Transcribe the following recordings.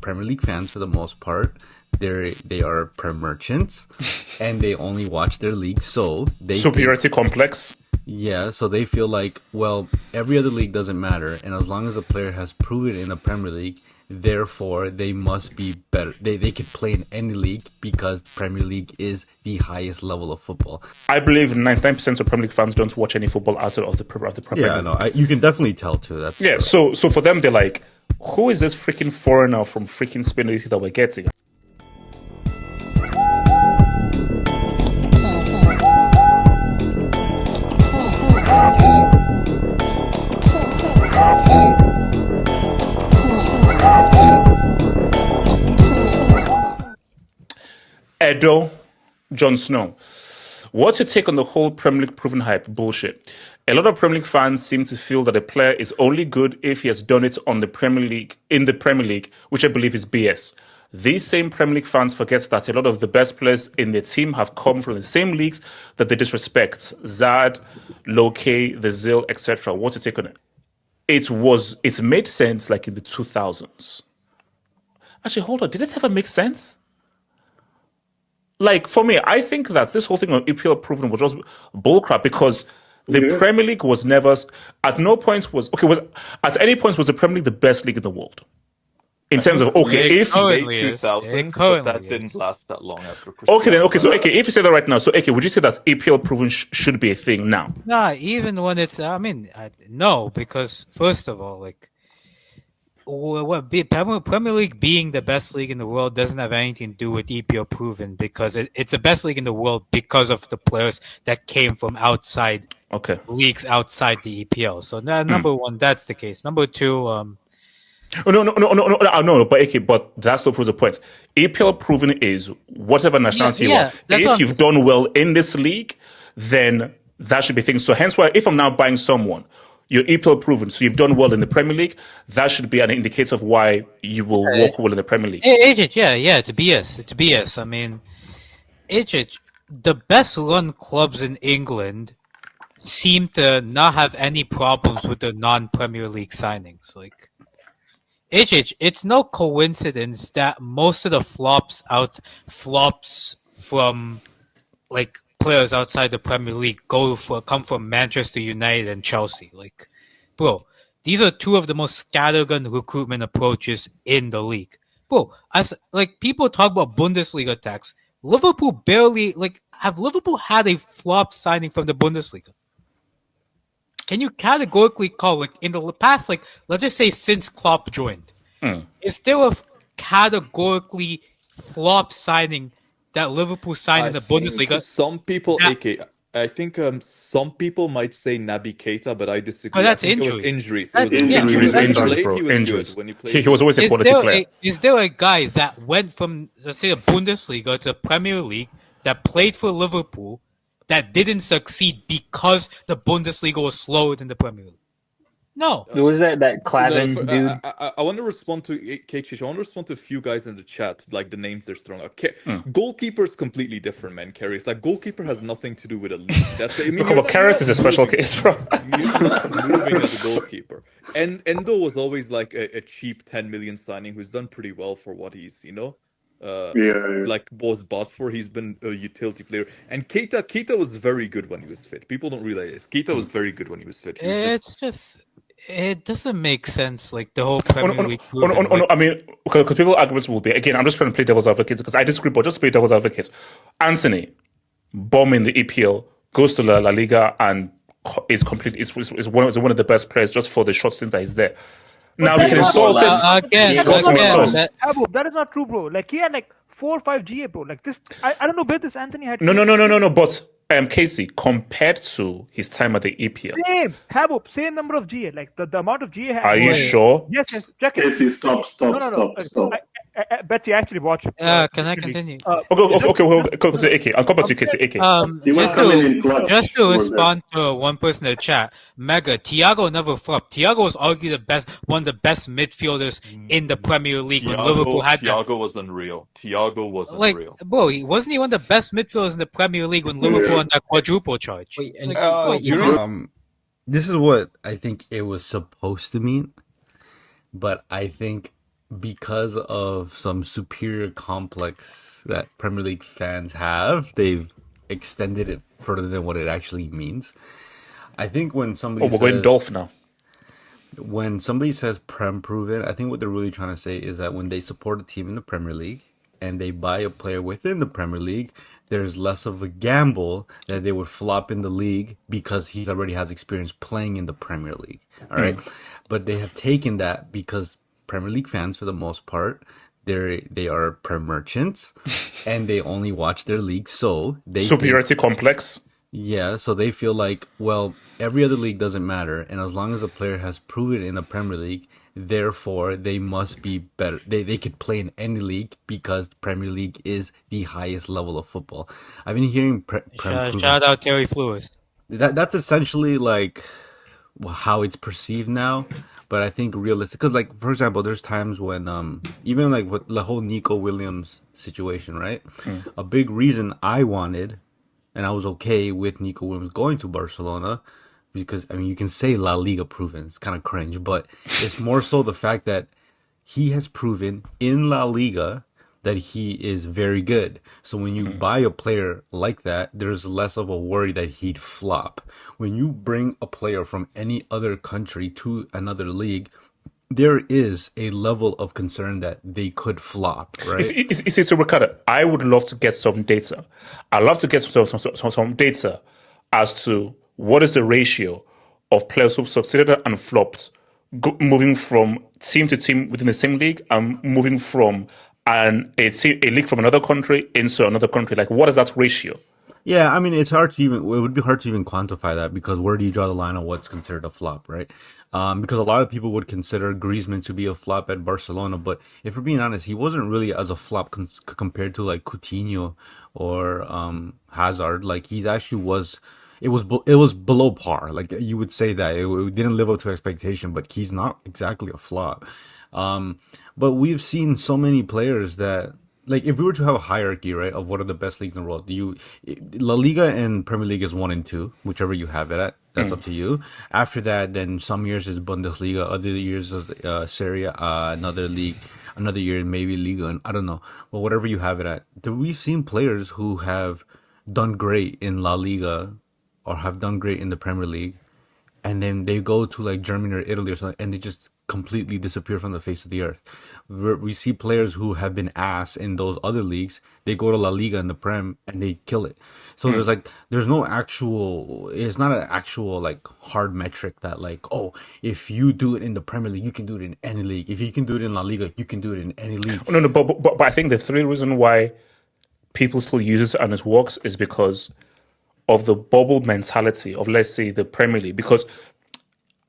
Premier League fans for the most part. They are Prem merchants, and they only watch their league. So they superiority complex. Yeah, so they feel like, well, every other league doesn't matter, and as long as a player has proven in the Premier League, therefore they must be better. They could play in any league because Premier League is the highest level of football. I believe 99% of Premier League fans don't watch any football outside of the Premier League. Yeah, no, you can definitely tell too. That's yeah. So for them, they're like, who is this freaking foreigner from freaking Spain that we're getting? Edo, Jon Snow. What's your take on the whole Premier League proven hype bullshit? A lot of Premier League fans seem to feel that a player is only good if he has done it in the Premier League, which I believe is BS. These same Premier League fans forget that a lot of the best players in their team have come from the same leagues that they disrespect. Zad, Loke, the Zil, etc. What's your take on it? It made sense like in the 2000s. Actually, hold on. Did it ever make sense? Like, for me, I think that this whole thing on EPL Proven was just bullcrap because the Premier League was never, at any point was the Premier League the best league in the world? In terms of, if... Late 2000, but that didn't last that long after Cristiano. If you say that right now, would you say that EPL Proven should be a thing now? Nah, even when it's, no, because first of all, like, Premier League being the best league in the world doesn't have anything to do with EPL Proven because it's the best league in the world because of the players that came from outside leagues outside the EPL. So number one, that's the case. Number two, no, but that still proves the point. EPL Proven is whatever nationality you are. If you've done well in this league, then that should be things. So hence why, if I'm now buying someone, you're EPL Proven, so you've done well in the Premier League, that should be an indicator of why you will walk well in the Premier League. It's BS. It's BS. I mean, the best run clubs in England seem to not have any problems with the non-Premier League signings. Like, it's no coincidence that most of the flops from like players outside the Premier League come from Manchester United and Chelsea. Like, bro, these are two of the most scattergun recruitment approaches in the league. Bro, as like people talk about Bundesliga attacks, Liverpool barely have Liverpool had a flop signing from the Bundesliga? Can you categorically call in the past, let's just say since Klopp joined, is there a categorically flop signing that Liverpool signed in the Bundesliga? Some people, I think some people might say Naby Keita, but I disagree. Oh, that's injuries. Injuries. When he was always a quality player. Is there a guy that went from, let's say, the Bundesliga to the Premier League that played for Liverpool that didn't succeed because the Bundesliga was slower than the Premier League? No. Who was that Klavan dude? I want to respond to KH. I want to respond to a few guys in the chat, like the names they're throwing out. Goalkeeper is completely different, man. Karius, goalkeeper has nothing to do with a league. That's Karius is a special case, bro. You're moving as a goalkeeper. And Endo was always like a cheap 10 million signing who's done pretty well for what he's, was bought for. He's been a utility player. And Keita was very good when he was fit. People don't realize this. Keita was very good when he was fit. It doesn't make sense, the whole Premier League. I mean, because people's arguments will be, again, I'm just trying to play devil's advocate because I disagree, but just to play devil's advocate. Anthony, bomb in the EPL, goes to La Liga and is one of the best players just for the short stint that he's there. Now we can insult it. That is not true, bro. He had 4 or 5 GA, bro. I don't know, but this Anthony had. No. But Casey, compared to his time at the EPL, same number of GA. The amount of GA. Are you sure? Yes. Check it. Casey, stop. Betty actually watched. Can I continue? Okay. We'll go to AK. I'll come back to you, Casey. AK. Just to respond to one person in the chat, Mega, Thiago never flopped. Thiago was argued one of the best midfielders in the Premier League when Liverpool had Thiago was unreal. Thiago was unreal. Bro, wasn't he one of the best midfielders in the Premier League when Liverpool had that quadruple charge? This is what I think it was supposed to mean, but I think because of some superior complex that Premier League fans have, they've extended it further than what it actually means. I think when somebody we're going Dolph now. When somebody says Prem Proven, I think what they're really trying to say is that when they support a team in the Premier League and they buy a player within the Premier League, there's less of a gamble that they would flop in the league because he already has experience playing in the Premier League. All right. But they have taken that because Premier League fans, for the most part, they are Prem merchants and they only watch their league. So they superiority complex. Yeah, so they feel like, well, every other league doesn't matter, and as long as a player has proven it in the Premier League, therefore they must be better. They could play in any league because the Premier League is the highest level of football. I've been hearing shout out Terry Flewis. That's essentially like how it's perceived now. But I think realistic, because like for example, there's times when even like with the whole Nico Williams situation, right? A big reason I wanted. And I was okay with Nico Williams going to Barcelona because, I mean, you can say La Liga proven. It's kind of cringe, but it's more so the fact that he has proven in La Liga that he is very good. So when you buy a player like that, there's less of a worry that he'd flop. When you bring a player from any other country to another league, there is a level of concern that they could flop, right? So Ricardo, I would love to get some data. I'd love to get some data as to what is the ratio of players who've succeeded and flopped, moving from team to team within the same league and moving from a league from another country into another country. Like, what is that ratio? Yeah, I mean, it would be hard to even quantify that because where do you draw the line on what's considered a flop, right? Because a lot of people would consider Griezmann to be a flop at Barcelona, but if we're being honest, he wasn't really as a flop compared to like Coutinho or Hazard. Like he actually was, it was below par. Like you would say that it didn't live up to expectation, but he's not exactly a flop. But we've seen so many players that. Like, if we were to have a hierarchy, right, of what are the best leagues in the world, La Liga and Premier League is 1 and 2, whichever you have it at. That's up to you. After that, then some years is Bundesliga, other years is Serie, another year maybe Liga, and I don't know. But whatever you have it at. We've seen players who have done great in La Liga or have done great in the Premier League, and then they go to like Germany or Italy or something, and they just completely disappear from the face of the earth. We see players who have been ass in those other leagues. They go to La Liga and the Prem and they kill it. So there's no actual, it's not an actual like hard metric that like, oh, if you do it in the Premier League, you can do it in any league. If you can do it in La Liga, you can do it in any league. No, but I think the three reasons why people still use it and it works is because of the bubble mentality of, let's say, the Premier League. Because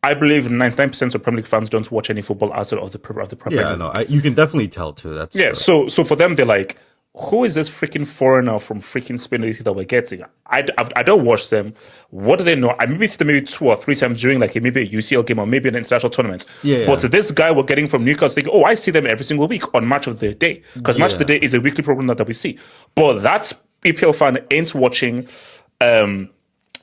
I believe 99% of Premier League fans don't watch any football outside of the Premier League. Yeah, no, you can definitely tell too. That's true. So for them, they're like, who is this freaking foreigner from freaking Spain that we're getting? I don't watch them. What do they know? I maybe see them maybe 2 or 3 times during like maybe a UCL game or maybe an international tournament. Yeah. But this guy we're getting from Newcastle, they go, I see them every single week on Match of the Day. Because Match of the Day is a weekly program that we see. But that EPL fan ain't watching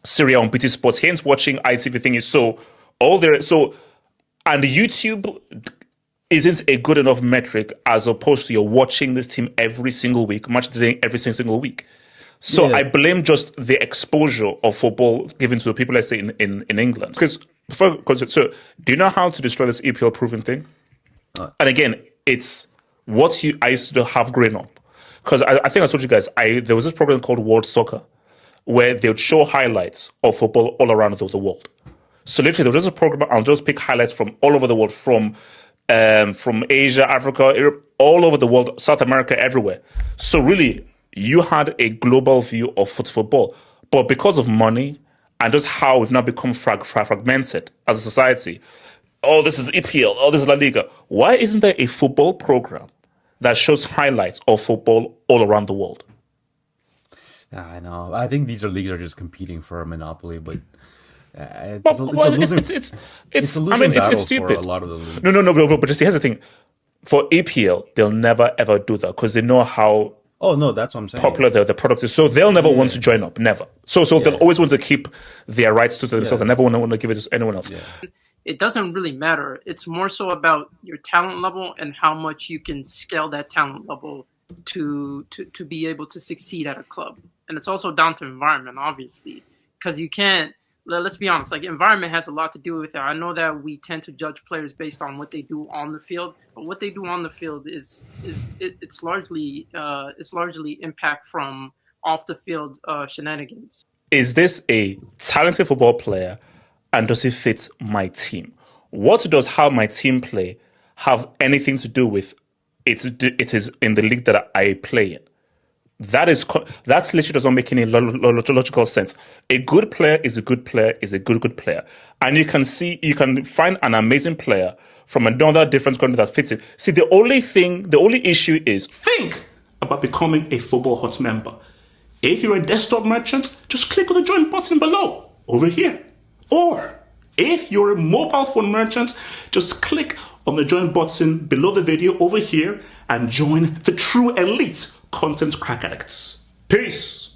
Serie on BT Sports. He ain't watching ITV thingy. And YouTube isn't a good enough metric as opposed to you're watching this team every single week, Match of the Day every single week. So I blame just the exposure of football given to the people, let's say, in England. So do you know how to destroy this EPL proven thing? And again, it's what I used to have growing up. Because I think I told you guys, there was this program called World Soccer where they would show highlights of football all around the world. So literally, there was just a program. I'll just pick highlights from all over the world, from Asia, Africa, Europe, all over the world, South America, everywhere. So really, you had a global view of football. But because of money and just how we've now become fragmented as a society, oh, this is EPL, oh, this is La Liga. Why isn't there a football program that shows highlights of football all around the world? I know. I think these leagues are just competing for a monopoly, but. It's stupid for a lot of the leagues. No, but just here's the thing. For EPL, they'll never ever do that because they know how that's what I'm saying. Popular the product is. So they'll never want to join up. Never. So they'll always want to keep their rights to themselves and never want to give it to anyone else. Yeah. it doesn't really matter. It's more so about your talent level and how much you can scale that talent level to be able to succeed at a club. And it's also down to environment, obviously, because you can't. Let's be honest. Like, environment has a lot to do with it. I know that we tend to judge players based on what they do on the field, but what they do on the field it's largely impact from off the field shenanigans. Is this a talented football player, and does it fit my team? What does how my team play have anything to do with it is in the league that I play in? That's literally doesn't make any logical sense. A good player is a good player is a good player, and you can find an amazing player from another different country that fits it. See, the only issue is think about becoming a Football Hut member. If you're a desktop merchant, just click on the join button below over here. Or if you're a mobile phone merchant, just click on the join button below the video over here and join the true elite content crack addicts. Peace.